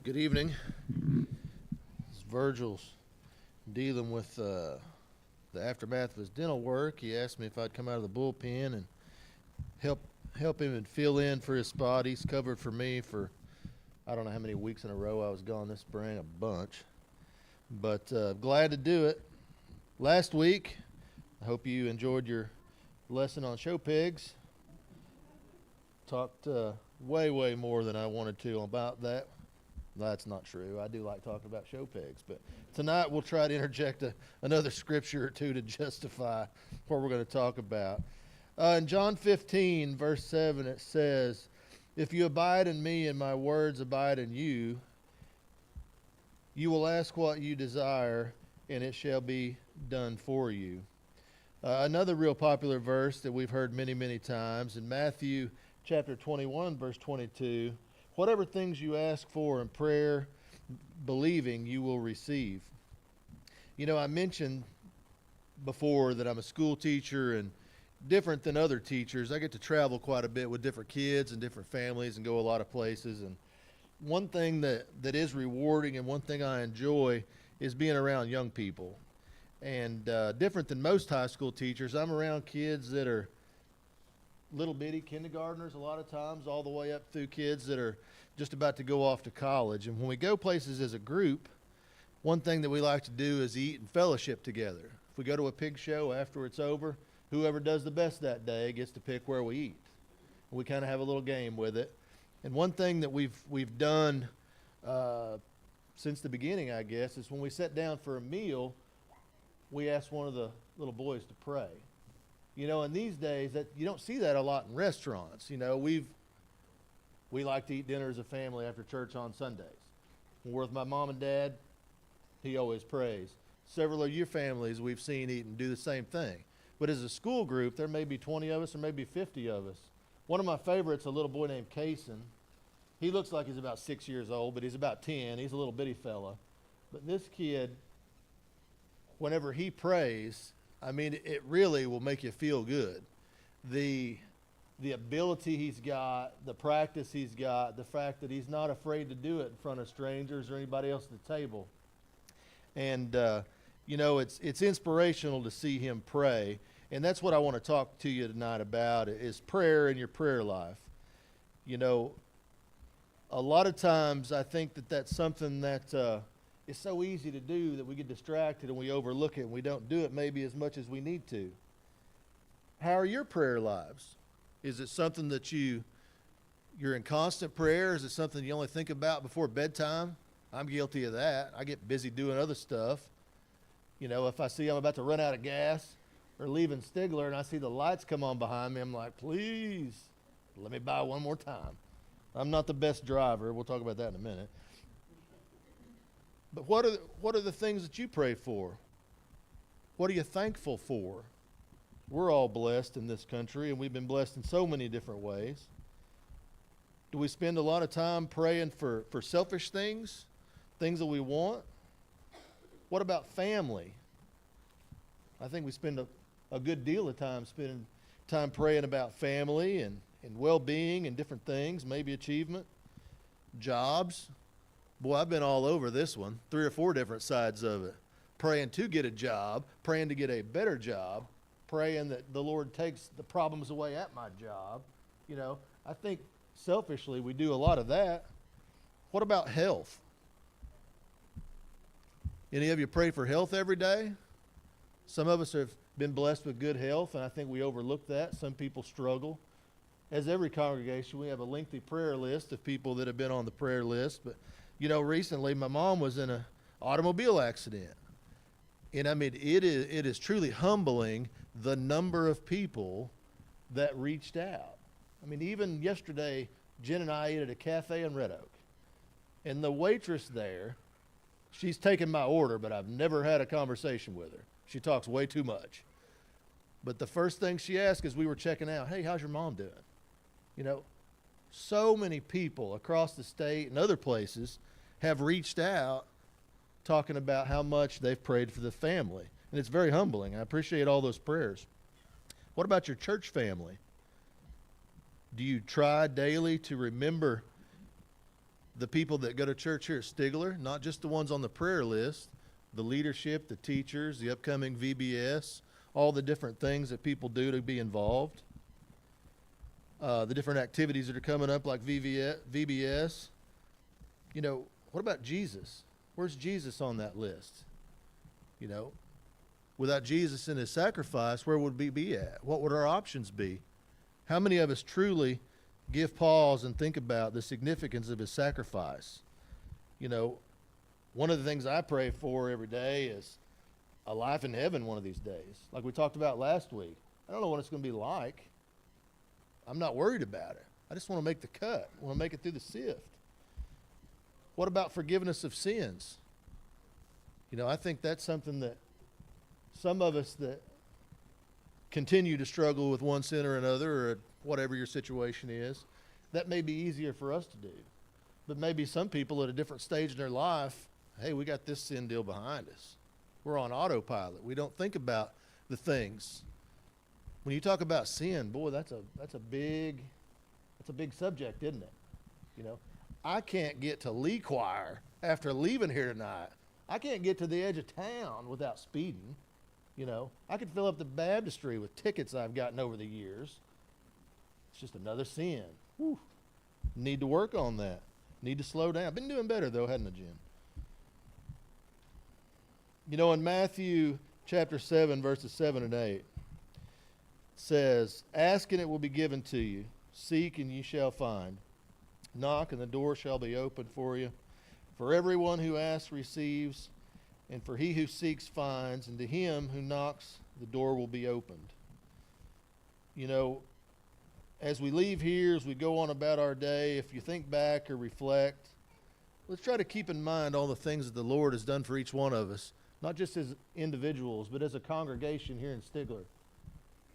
Good evening. This is Virgil's dealing with the aftermath of his dental work. He asked me if I'd come out of the bullpen and help help him and fill in for his spot. He's covered for me for I don't know how many weeks in a row I was gone this spring, a bunch. But glad to do it. Last week, I hope you enjoyed your lesson on show pigs. Talked way more than I wanted to about that. That's not true. I do like talking about show pigs, but tonight we'll try to interject another scripture or two to justify what we're going to talk about. In John 15, verse 7, it says, "If you abide in me and my words abide in you, you will ask what you desire, and it shall be done for you." Another real popular verse that we've heard many times in Matthew chapter 21, verse 22, "Whatever things you ask for in prayer, believing, you will receive." You know, I mentioned before that I'm a school teacher, and different than other teachers, I get to travel quite a bit with different kids and different families and go a lot of places. And one thing that is rewarding and one thing I enjoy is being around young people. And different than most high school teachers, I'm around kids that are little bitty kindergartners a lot of times, all the way up through kids that are just about to go off to college. And when we go places as a group, one thing that we like to do is eat and fellowship together. If we go to a pig show after it's over, whoever does the best that day gets to pick where we eat. We kind of have a little game with it. And one thing that we've done since the beginning, I guess, is when we sit down for a meal, we ask one of the little boys to pray. You know, in these days, that you don't see that a lot in restaurants. You know, we like to eat dinner as a family after church on Sundays. When we're with my mom and dad, he always prays. Several of your families we've seen eat and do the same thing. But as a school group, there may be 20 of us or maybe 50 of us. One of my favorites, a little boy named Kaysen. He looks like he's about 6 years old, but he's about 10. He's a little bitty fella. But this kid, whenever he prays, I mean, it really will make you feel good. The ability he's got, the practice he's got, the fact that he's not afraid to do it in front of strangers or anybody else at the table. And, you know, it's inspirational to see him pray. And that's what I want to talk to you tonight about is prayer in your prayer life. You know, a lot of times I think that that's something that is so easy to do that we get distracted and we overlook it and we don't do it maybe as much as we need to. How are your prayer lives? Is it something that you're in constant prayer? Is it something you only think about before bedtime? I'm guilty of that. I get busy doing other stuff. You know, if I see I'm about to run out of gas or leaving Stigler and I see the lights come on behind me, I'm like, please, let me buy one more time. I'm not the best driver. We'll talk about that in a minute. But what are the things that you pray for? What are you thankful for? We're all blessed in this country, and we've been blessed in so many different ways. Do we spend a lot of time praying for selfish things that we want? What about family? I think we spend a good deal of time spending time praying about family and well-being and different things, maybe achievement, jobs. Boy, I've been all over this one, 3 or 4 different sides of it. Praying to get a job, praying to get a better job, praying that the Lord takes the problems away at my job. You know, I think selfishly we do a lot of that. What about health? Any of you pray for health every day? Some of us have been blessed with good health, and I think we overlook that. Some people struggle. As every congregation, we have a lengthy prayer list of people that have been on the prayer list. But, you know, recently my mom was in an automobile accident. And, I mean, it is truly humbling the number of people that reached out. I mean, even yesterday, Jen and I ate at a cafe in Red Oak. And the waitress there, she's taken my order, but I've never had a conversation with her. She talks way too much. But the first thing she asked as we were checking out, "Hey, how's your mom doing?" You know, so many people across the state and other places have reached out talking about how much they've prayed for the family. And it's very humbling. I appreciate all those prayers. What about your church family? Do you try daily to remember the people that go to church here at Stigler, not just the ones on the prayer list, the leadership, the teachers, the upcoming VBS, all the different things that people do to be involved, the different activities that are coming up like VBS. You know, what about Jesus? Where's Jesus on that list? You know, without Jesus and his sacrifice, where would we be at? What would our options be? How many of us truly give pause and think about the significance of his sacrifice? You know, one of the things I pray for every day is a life in heaven one of these days. Like we talked about last week. I don't know what it's going to be like. I'm not worried about it. I just want to make the cut. I want to make it through the sift. What about forgiveness of sins? You know, I think that's something that some of us that continue to struggle with one sin or another, or whatever your situation is, that may be easier for us to do. But maybe some people at a different stage in their life, hey, we got this sin deal behind us. We're on autopilot. We don't think about the things. When you talk about sin, boy, that's a big subject, isn't it? You know, I can't get to Lee Choir after leaving here tonight. I can't get to the edge of town without speeding. You know, I could fill up the baptistry with tickets I've gotten over the years. It's just another sin. Whew. Need to work on that. Need to slow down. Been doing better though, hadn't I, Jen? You know, in Matthew chapter 7, verses 7 and 8, it says, "Ask and it will be given to you. Seek and you shall find. Knock and the door shall be opened for you. For everyone who asks receives, and for he who seeks finds, and to him who knocks the door will be opened." You know, as we leave here, as we go on about our day, if you think back or reflect, let's try to keep in mind all the things that the Lord has done for each one of us, not just as individuals, but as a congregation here in Stigler,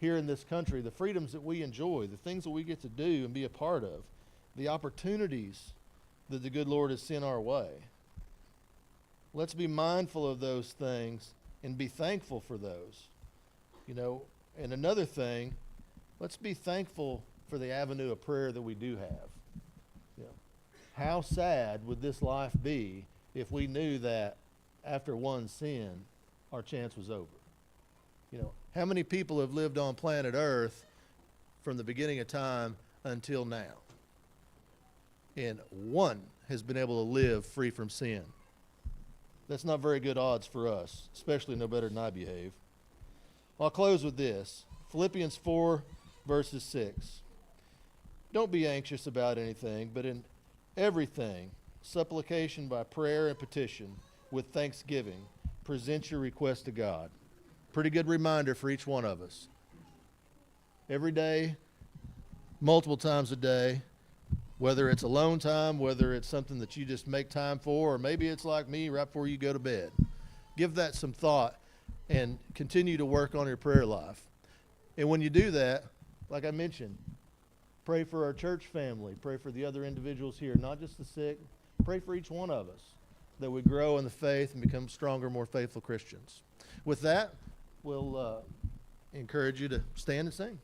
here in this country, the freedoms that we enjoy, the things that we get to do and be a part of, the opportunities that the good Lord has sent our way. Let's be mindful of those things and be thankful for those. You know, and another thing, let's be thankful for the avenue of prayer that we do have. You know, how sad would this life be if we knew that after one sin, our chance was over? You know, how many people have lived on planet Earth from the beginning of time until now? And one has been able to live free from sin. That's not very good odds for us, especially no better than I behave. I'll close with this. Philippians 4, verses 6. "Don't be anxious about anything, but in everything, supplication by prayer and petition, with thanksgiving, present your request to God." Pretty good reminder for each one of us. Every day, multiple times a day, whether it's alone time, whether it's something that you just make time for, or maybe it's like me right before you go to bed. Give that some thought and continue to work on your prayer life. And when you do that, like I mentioned, pray for our church family, pray for the other individuals here, not just the sick. Pray for each one of us that we grow in the faith and become stronger, more faithful Christians. With that, we'll encourage you to stand and sing.